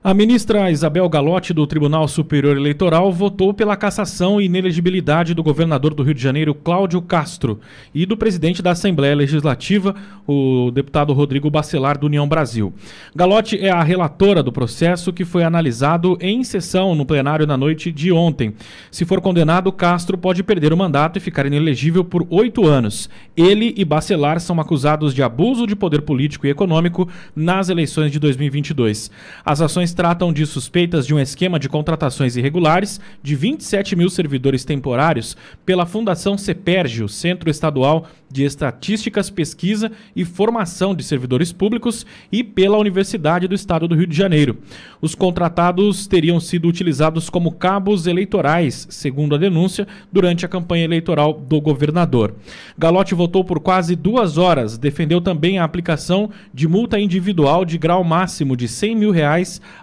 A ministra Isabel Galotti, do Tribunal Superior Eleitoral, votou pela cassação e inelegibilidade do governador do Rio de Janeiro, Cláudio Castro, e do presidente da Assembleia Legislativa, o deputado Rodrigo Bacelar, do União Brasil. Galotti é a relatora do processo que foi analisado em sessão no plenário na noite de ontem. Se for condenado, Castro pode perder o mandato e ficar inelegível por 8 anos. Ele e Bacelar são acusados de abuso de poder político e econômico nas eleições de 2022. As ações tratam de suspeitas de um esquema de contratações irregulares de 27 mil servidores temporários pela Fundação CEPERJ, o Centro Estadual de Estatísticas, Pesquisa e Formação de Servidores Públicos, e pela Universidade do Estado do Rio de Janeiro. Os contratados teriam sido utilizados como cabos eleitorais, segundo a denúncia, durante a campanha eleitoral do governador. Galotti votou por quase 2 horas, defendeu também a aplicação de multa individual de grau máximo de R$100 mil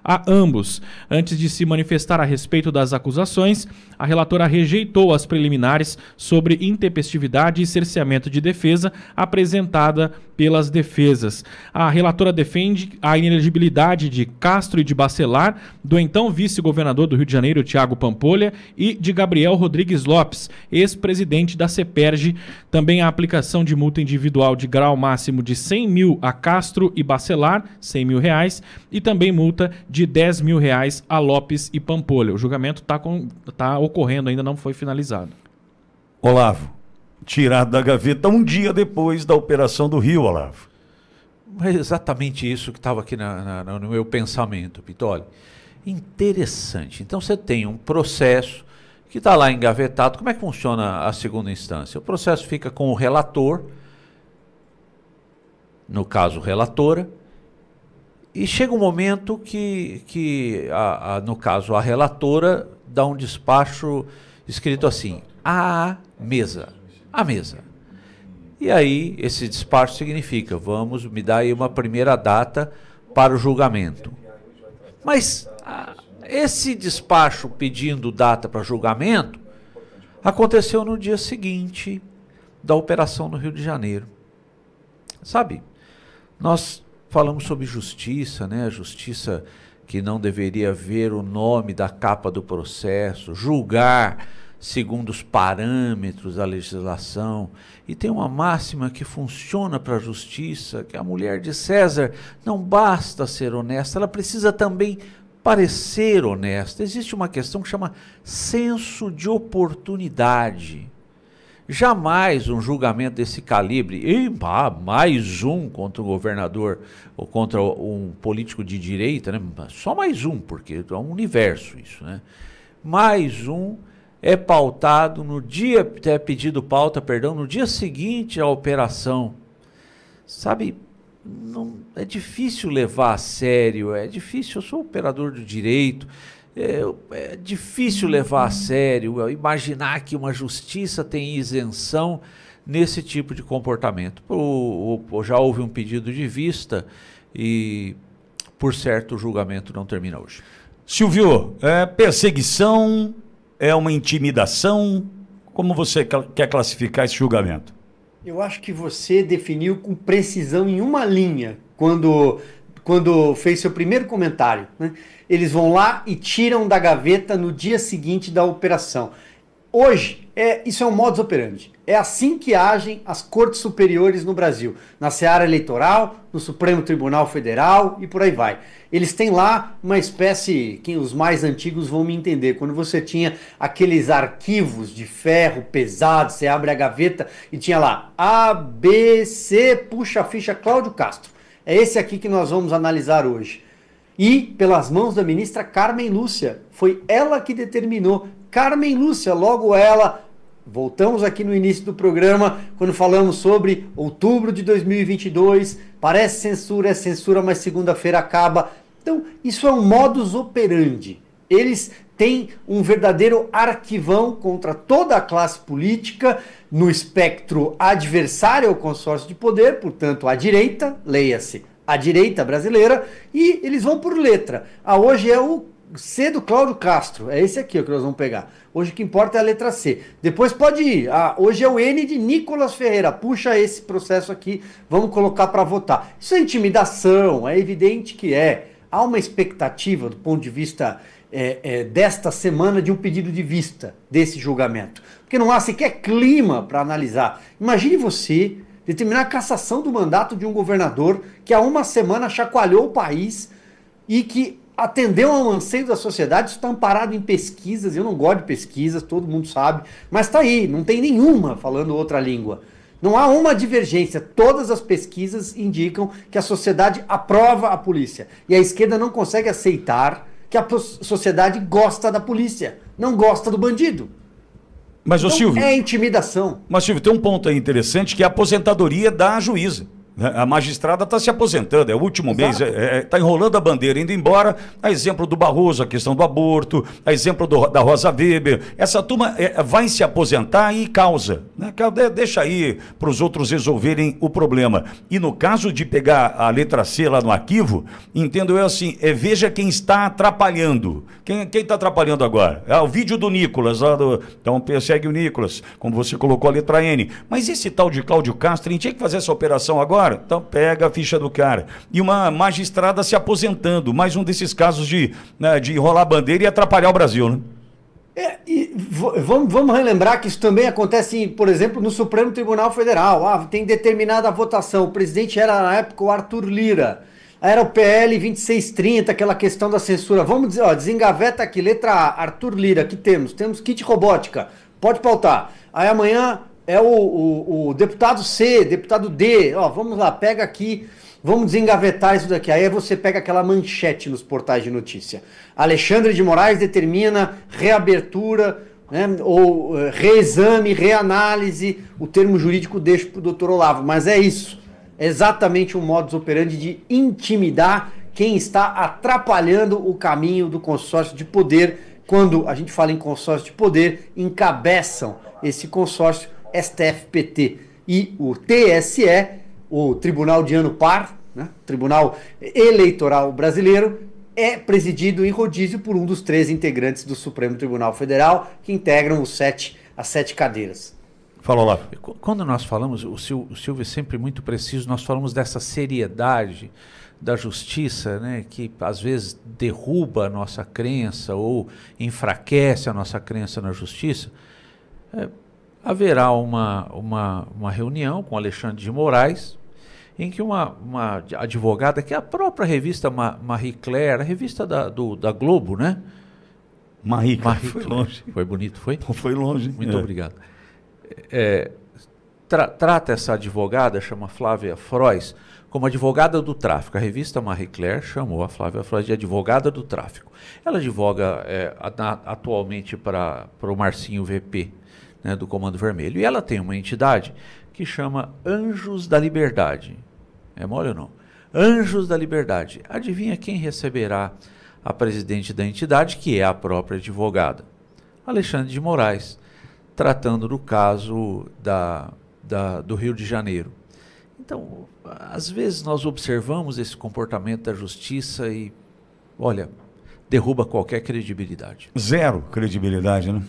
a ambos. Antes de se manifestar a respeito das acusações, a relatora rejeitou as preliminares sobre intempestividade e cerceamento de defesa apresentada pelas defesas. A relatora defende a inelegibilidade de Castro e de Bacelar, do então vice-governador do Rio de Janeiro, Thiago Pampolha, e de Gabriel Rodrigues Lopes, ex-presidente da CEPERJ. Também a aplicação de multa individual de grau máximo de R$100 mil a Castro e Bacelar, R$100 mil, e também multa de R$10 mil a Lopes e Pampolha. O julgamento está ocorrendo, ainda não foi finalizado. Olavo, tirado da gaveta um dia depois da Operação do Rio, Olavo. É exatamente isso que estava aqui no meu pensamento, Pitoli. Interessante. Então você tem um processo que está lá engavetado. Como é que funciona a segunda instância? O processo fica com o relator, no caso relatora, e chega um momento que no caso, a relatora dá um despacho escrito assim, à mesa. E aí, esse despacho significa, vamos me dar aí uma primeira data para o julgamento. Mas esse despacho pedindo data para julgamento aconteceu no dia seguinte da operação no Rio de Janeiro. Sabe, nós falamos sobre justiça, né? A justiça que não deveria ver o nome da capa do processo, julgar segundo os parâmetros da legislação. E tem uma máxima que funciona para a justiça, que a mulher de César não basta ser honesta, ela precisa também parecer honesta. Existe uma questão que chama senso de oportunidade. Jamais um julgamento desse calibre, mais um contra o governador ou contra um político de direita, né? Só mais um, porque é um universo isso, né? Mais um é pautado no dia, é pedido pauta, perdão, no dia seguinte à operação. Sabe, não, é difícil levar a sério, é difícil, eu sou operador do direito, é difícil levar a sério, imaginar que uma justiça tem isenção nesse tipo de comportamento. Já houve um pedido de vista e, por certo, o julgamento não termina hoje. Silvio, perseguição, é uma intimidação? Como você quer classificar esse julgamento? Eu acho que você definiu com precisão em uma linha quando fez seu primeiro comentário, né? Eles vão lá e tiram da gaveta no dia seguinte da operação. Hoje, isso é um modus operandi. É assim que agem as cortes superiores no Brasil, na seara eleitoral, no Supremo Tribunal Federal e por aí vai. Eles têm lá uma espécie, que os mais antigos vão me entender, quando você tinha aqueles arquivos de ferro pesado, você abre a gaveta e tinha lá A, B, C, puxa a ficha Cláudio Castro. É esse aqui que nós vamos analisar hoje. E pelas mãos da ministra Carmen Lúcia, foi ela que determinou. Carmen Lúcia, logo ela, voltamos aqui no início do programa, quando falamos sobre outubro de 2022, parece censura, é censura, mas segunda-feira acaba. Então, isso é um modus operandi. Eles têm um verdadeiro arquivão contra toda a classe política no espectro adversário ao consórcio de poder, portanto, à direita, leia-se, a direita brasileira, e eles vão por letra. Hoje é o C do Cláudio Castro, é esse aqui ó, que nós vamos pegar. Hoje o que importa é a letra C. Depois pode ir, hoje é o N de Nicolas Ferreira, puxa esse processo aqui, vamos colocar para votar. Isso é intimidação, é evidente que é. há uma expectativa, do ponto de vista desta semana, de um pedido de vista desse julgamento. Porque não há sequer clima para analisar. Imagine você determinar a cassação do mandato de um governador que há uma semana chacoalhou o país e que atendeu ao anseio da sociedade. Isso está amparado em pesquisas. Eu não gosto de pesquisas, todo mundo sabe, mas está aí, não tem nenhuma falando outra língua. Não há uma divergência. Todas as pesquisas indicam que a sociedade aprova a polícia. E a esquerda não consegue aceitar que a sociedade gosta da polícia, não gosta do bandido. Mas, então, Silvio, é intimidação. Mas, Silvio, tem um ponto aí interessante, que é a aposentadoria da juíza. A magistrada está se aposentando, é o último mês, está enrolando a bandeira, indo embora. A exemplo do Barroso, a questão do aborto, a exemplo da Rosa Weber. Essa turma vai se aposentar e causa, né? Deixa aí para os outros resolverem o problema. E no caso de pegar a letra C lá no arquivo, entendo eu assim, veja quem está atrapalhando. Quem está atrapalhando agora? O vídeo do Nicolas, então persegue o Nicolas, como você colocou a letra N. Mas esse tal de Cláudio Castro, a gente tinha que fazer essa operação agora? Então pega a ficha do cara. E uma magistrada se aposentando. Mais um desses casos de enrolar a bandeira e atrapalhar o Brasil, né? Vamos relembrar que isso também acontece, por exemplo, no Supremo Tribunal Federal. Tem determinada votação. O presidente era, na época, o Arthur Lira. Era o PL 2630, aquela questão da censura. Vamos dizer, desengaveta aqui, letra A, Arthur Lira, que temos kit robótica, pode pautar. Aí amanhã é o deputado C, deputado D, vamos lá, pega aqui, vamos desengavetar isso daqui. Aí você pega aquela manchete nos portais de notícia. Alexandre de Moraes determina reabertura, né, ou reexame, reanálise, o termo jurídico deixo para o doutor Olavo, mas é isso. É exatamente um modus operandi de intimidar quem está atrapalhando o caminho do consórcio de poder. Quando a gente fala em consórcio de poder, encabeçam esse consórcio STF-PT e o TSE, o Tribunal de Ano Par, né, Tribunal Eleitoral Brasileiro, é presidido em rodízio por um dos 3 integrantes do Supremo Tribunal Federal, que integram as 7 cadeiras. Fala lá. Quando nós falamos, o Silvio é sempre muito preciso, nós falamos dessa seriedade da justiça, né, que às vezes derruba a nossa crença ou enfraquece a nossa crença na justiça. Haverá uma reunião com Alexandre de Moraes, em que uma advogada, que é a própria revista Marie Claire, a revista da Globo, né? Marie Claire, foi longe. Foi bonito, foi? Foi longe. Muito obrigado. Trata essa advogada, chama Flávia Frois, como advogada do tráfico. A revista Marie Claire chamou a Flávia Frois de advogada do tráfico. Ela advoga atualmente para o Marcinho VP, né, do Comando Vermelho. E ela tem uma entidade que chama Anjos da Liberdade. É mole ou não? Anjos da Liberdade. Adivinha quem receberá a presidente da entidade, que é a própria advogada? Alexandre de Moraes, tratando do caso do Rio de Janeiro. Então, às vezes nós observamos esse comportamento da justiça e, olha, derruba qualquer credibilidade. Zero credibilidade, né?